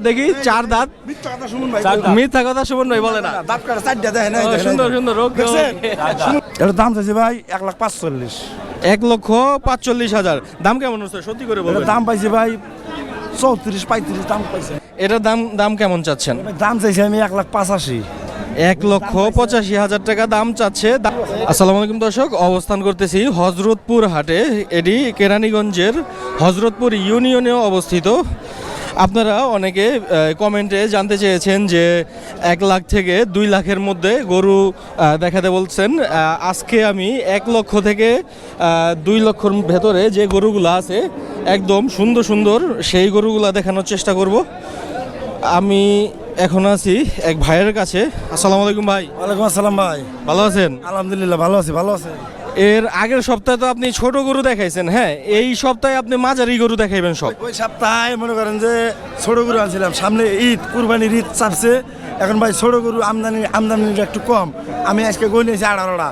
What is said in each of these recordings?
দেখি চার দাঁত। মিথ্যা কথা সুমন ভাই বলে না। সুন্দর সুন্দর। এর দাম চাইছে ভাই 1,45,000। 1,45,000 দাম কেমন হচ্ছে সত্যি করে বলবেন? দাম পাইছে ভাই 34-35 দাম পাইছে। এটার দাম কেমন চাচ্ছেন? দাম চাইছে আমি 1,85,000। 1,85,000 টাকা দাম চাচ্ছে। আসসালামু আলাইকুম দর্শক, অবস্থান করতেছি হযরতপুর হাটে। এটি কেরানীগঞ্জের হযরতপুর ইউনিয়নেও অবস্থিত। আপনারা অনেকে কমেন্টে জানতে চেয়েছেন যে 1 লাখ থেকে 2 লাখের মধ্যে গরু দেখাতে বলছেন। আজকে আমি 1 লক্ষ থেকে 2 লক্ষর ভেতরে যে গরুগুলো আছে একদম সুন্দর সুন্দর সেই গরুগুলা দেখানোর চেষ্টা করব। আমি এখন আছি এক ভাইয়ের কাছে। আসসালামু আলাইকুম ভাই। ওয়ালাইকুম আসসালাম ভাই। ভালো আছেন? আলহামদুলিল্লাহ ভালো আছি। ভালো আছে? এর আগের সপ্তাহে তো আপনি ছোট গরু দেখাইছেন, হ্যাঁ, এই সপ্তাহে আপনি মাঝারি গরু দেখাইবেন সব। ওই সপ্তাহে মনে করেন যে ছোট গরু আনছিলাম, সামনে ঈদ, কুরবানির ঈদ চাপছে। এখন ভাই ছোট গরু আমদানিটা একটু কম। আমি আজকে গই নিয়েছি 18টা।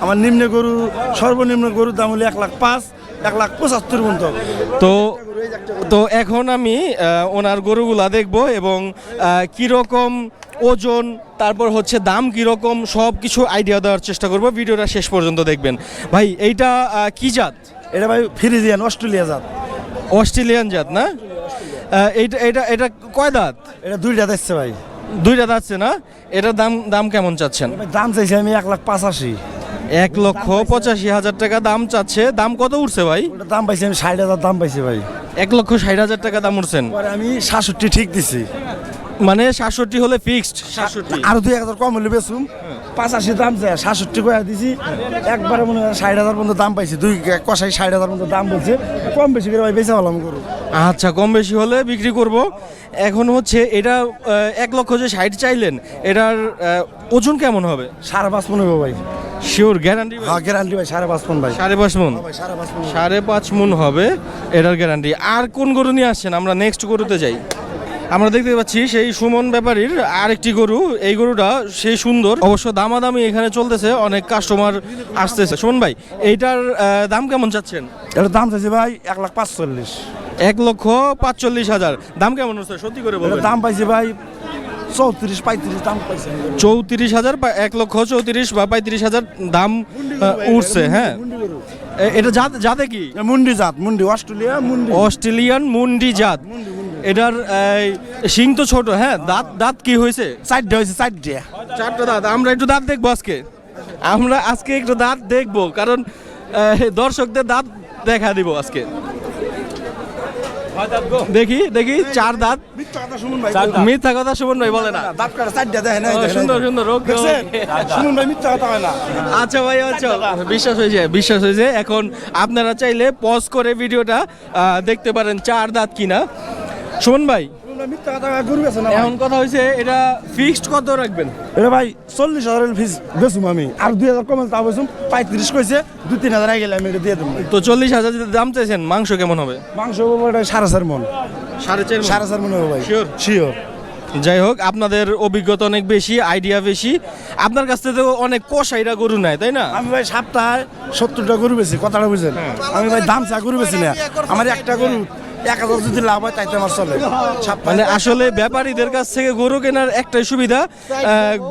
আমার নিম্ন গরু, সর্বনিম্ন গরুর দাম হলো 1,05,000, 1,75,000 পর্যন্ত। তো এখন আমি ওনার গরুগুলা দেখব এবং কীরকম ওজন, তারপর হচ্ছে দাম কীরকম, সব কিছু আইডিয়া দেওয়ার চেষ্টা করব। ভিডিওটা শেষ পর্যন্ত দেখবেন। ভাই এইটা কি জাত? এটা ভাই ফ্রিজিয়ান অস্ট্রেলিয়া জাত। অস্ট্রেলিয়ান জাত না? এইটা এটা এটা কয় দাঁত? এটা 2 দাঁত আসছে ভাই। 2 দাঁত আছে না? এটার দাম কেমন চাচ্ছেন? দাম চাইছি আমি 1,85,000। 1,85,000 টাকা দাম চাচ্ছে। দাম কত উঠছে ভাই? ওটা দাম পাইছি আমি 60,000 দাম পাইছি ভাই। 1,60,000 টাকা দাম উঠছেন। পরে আমি 67 ঠিক দিছি। মানে 67 হলে ফিক্সড? 67 আরো 2,000 কম হলে বেচুম। 85 দাম চাই, 67 করে দিছি। একবারে মনে হয় 60,000 পর্যন্ত দাম পাইছি। 2 কষাই 60,000 পর্যন্ত দাম বলছে। কম বেশি করে ভাই বেচা ভালো করু। আচ্ছা, কম বেশি হলে বিক্রি করব। এখন হচ্ছে এটা 1 লক্ষ যে 60 চাইলেন, এটার ওজন কেমন হবে? 5.5 মন হবে ভাই। Sure guarantee? হ্যাঁ গ্যারান্টি ভাই, 5.5 মন ভাই। 5.5 মন? 5.5 মন হবে এটার গ্যারান্টি। আর কোন গরু নিয়ে আসছেন? আমরা নেক্সট গরুতে যাই। আমরা দেখতে পাচ্ছি সেই সুমন ব্যাপারীর আরেকটি গরু। এই গরুটা সেই সুন্দর, অবশ্য দামাদামি এখানে চলতেছে, অনেক কাস্টমার আসতেছে। সুমন ভাই, এইটার দাম কেমন চাচ্ছেন? এটার দাম চাইছে ভাই 1,45,000। 1,45,000 দাম কেমন হচ্ছে সত্যি করে বলবেন? দাম পাইছে ভাই 34-35 দাম পাইছে। 34,000, 1,34,000 বা 35,000 দাম উঠছে। হ্যাঁ, এটা জাতে কি? মুন্ডি জাত, মুন্ডি অস্ট্রেলিয়ান মুন্ডি জাত। এটার শিং তো ছোট, হ্যাঁ। দাঁত কি হয়েছে? 4টা হয়েছে। 4টা দাঁত। আমরা একটু দাঁত দেখবো আজকে। একটু দাঁত দেখবো, কারণ দর্শকদের দাঁত দেখা দিব আজকে। দেখি 4 দাঁত। মিথ্যা কথা সুমন ভাই বলে না। সুন্দর সুন্দর। আচ্ছা ভাই, আচ্ছা, বিশ্বাস হয়েছে। এখন আপনারা চাইলে পজ করে ভিডিওটা দেখতে পারেন 4 দাঁত কিনা। সুমন ভাই, এখন কথা হয়েছে, এটা ফিক্সড কত রাখবেন? এটা ভাই 40,000 ফিস বেচুম আমি। আর 2,000 কম তাও বেচুম। 35 কইছে, 2-3,000 আগে গেলে আমি এটা দিয়ে দেবো। তো 40,000 দাম চাইছেন। মাংস কেমন হবে? মাংস হবে 4.5 মন। 4.5 মন হবে ভাই। শিওর। যাই হোক, আপনাদের অভিজ্ঞতা অনেক বেশি, আইডিয়া বেশি। আপনার কাছ থেকে অনেক কষাইরা গরু নেয়, তাই না? আমি ভাই সপ্তাহে 70টা গরু বেশি, কথাটা বুঝেন। আমি ভাই দাম চা গরু বেশি না। আমার একটা গরু 1,000 যদি লাভ হয় তাইতে আমার চলে। মানে আসলে ব্যাপারীদের কাছ থেকে গরু কেনার একটাই সুবিধা,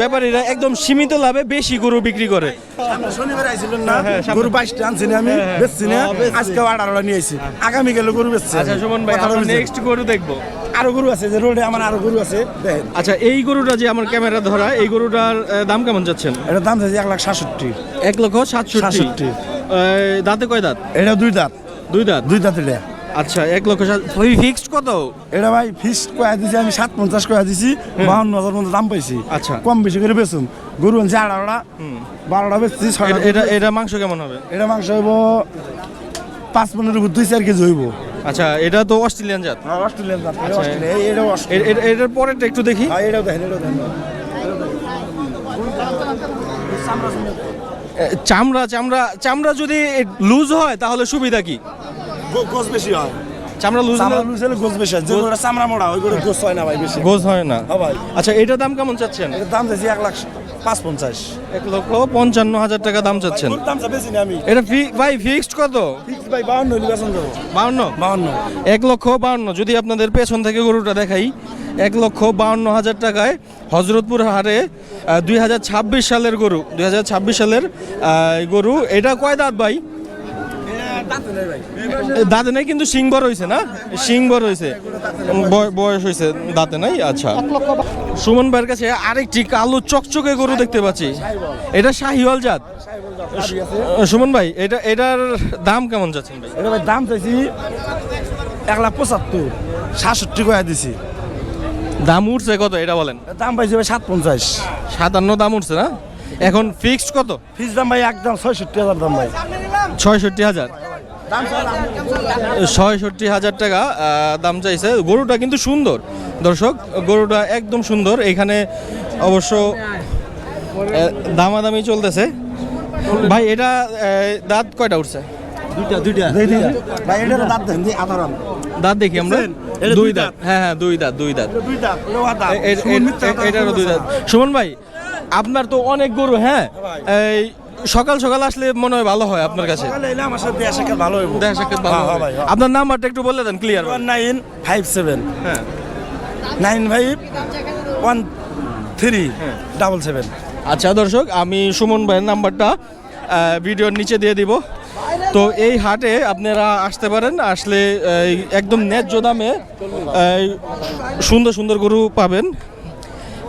ব্যাপারীরা একদম সীমিত লাভে বেশি গরু বিক্রি করে। শনিবার আইছিলেন না, গরু 22টা আনছি না আমি, বেচছি না। আজকে 18টা নিয়ে আইছি, আগামী গেলে গরু বেচছি। আচ্ছা সুমন ভাই, আমরা নেক্সট গরু দেখবো। আরো গরু আছে যে রোডে, আমার আরো গরু আছে। আচ্ছা, এই গরুটা যে আমার ক্যামেরা ধরা, এই গরুটার দাম কেমন যাচ্ছেন? এটার দাম চাইছে 1,67,000। 1,67,000। দাঁতে কয় দাঁত? এটা 2 দাঁত। 2 দাঁত? 2 দাঁত এটা। আচ্ছা, 1,60,000 ফিক্সড কত? এটা ভাই ফিক্সড কয়া দিছি আমি 750 কয়া দিছি। 52,000 মতো দাম পাইছি। আচ্ছা, কম বেশি করে বেচুম। গরু আনছি 18টা, 12টা বেচছি। এটা মাংস কেমন হবে? এটা মাংস হইব 5 মনের উপর 2-4 কেজি হইব। আচ্ছা, এটা তো অস্ট্রেলিয়ান জাত? অস্ট্রেলিয়ান জাত। এটার পরেরটা একটু দেখি। এটাও দেখেন, এটাও দেখেন। চামড়া যদি লুজ হয় তাহলে সুবিধা কি? গোস বেশি হয়। চামড়া লুজ হলে গোস বেশি হয়। যেগুলো চামড়া মোড়া ওইগুলো গোস হয় না ভাই, বেশি গোস হয় না। হ্যাঁ ভাই। আচ্ছা, এটার দাম কেমন চাচ্ছেন? এটার দাম চাইছি 550 1,55,000 টাকা দাম চাচ্ছেন। দাম বেশি না আমি এটা ভাই ফিক্সড কত? ফিক্স ভাই 52 হইলে বেচন দেবো 52? 1,52,000। যদি আপনাদের পেছন থেকে গরুটা দেখাই, 1,52,000 টাকায় হজরতপুর হাটে 2026 সালের গরু, 2026 সালের গরু। এটা কয় দাঁত ভাই? দাঁতে নাই কিন্তু শিং বড় হয়েছে না? শিং বড় হয়েছে, বয়স হয়েছে, দাঁতে নাই। আচ্ছা, সুমন ভাইয়ের কাছে আরেকটি কালো চকচকে গরু দেখতে পাচ্ছি। এটা শাহিওয়াল জাত। সুমন ভাই, এটার দাম কেমন যাচ্ছেন ভাই? এটা ভাই দাম চাইছি 1,75,000, 67 কয়া দিছি। দাম উঠছে কত এটা বলেন? দাম পাইছি ভাই 750। 57 দাম উঠছে না? এখন ফিক্সড কত? ফিক্স দাম ভাই একদম 66,000 দাম ভাই। 66,000? 66,000 টাকা দাম চাইছে। গরুটা কিন্তু সুন্দর দর্শক, গরুটা একদম সুন্দর। এখানে অবশ্য দামাদামি চলতেছে। ভাই এটা দাঁত কয়টা উঠছে? দুইটা ভাই এটার দাঁত দেন দি আধারণ দাঁত দেখি আমরা। এটা দুই দাঁত। হ্যাঁ, দুই দাঁত। এটারও দুই দাঁত। সুমন ভাই, আপনার তো অনেক গরু। হ্যাঁ, এই সকাল সকাল আসলে মনে হয় ভালো হয় আপনার কাছে। আমার সাথে দেখা সাক্ষাৎ ভালো হবে। দেখা সাক্ষাৎ ভালো হবে। আপনার নাম্বারটা একটু বলে দেন ক্লিয়ার। 1957 হ্যাঁ 951377। আচ্ছা দর্শক, আমি সুমন ভাইয়ের নাম্বারটা ভিডিওর নিচে দিয়ে দিব। তো এই হাটে আপনারা আসতে পারেন, আসলে একদম ন্যায্য দামে সুন্দর সুন্দর গরু পাবেন।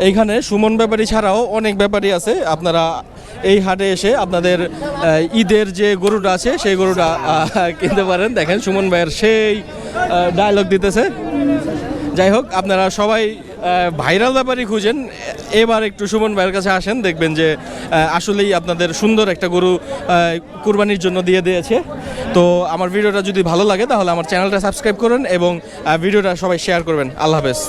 এইখানে সুমন ব্যাপারী ছাড়াও অনেক ব্যাপারী আছে। আপনারা এই হাটে এসে আপনাদের ঈদের যে গরুটা আছে সেই গরুটা কিনতে পারেন। দেখেন সুমন ভাইয়ের সেই ডায়লগ দিতেছে। যাই হোক, আপনারা সবাই ভাইরাল ব্যাপারই খুঁজেন, এবার একটু সুমন ভাইয়ের কাছে আসেন, দেখবেন যে আসলেই আপনাদের সুন্দর একটা গরু কুরবানির জন্য দিয়ে দিয়েছে। তো আমার ভিডিওটা যদি ভালো লাগে তাহলে আমার চ্যানেলটা সাবস্ক্রাইব করুন এবং ভিডিওটা সবাই শেয়ার করবেন। আল্লাহ হাফেজ।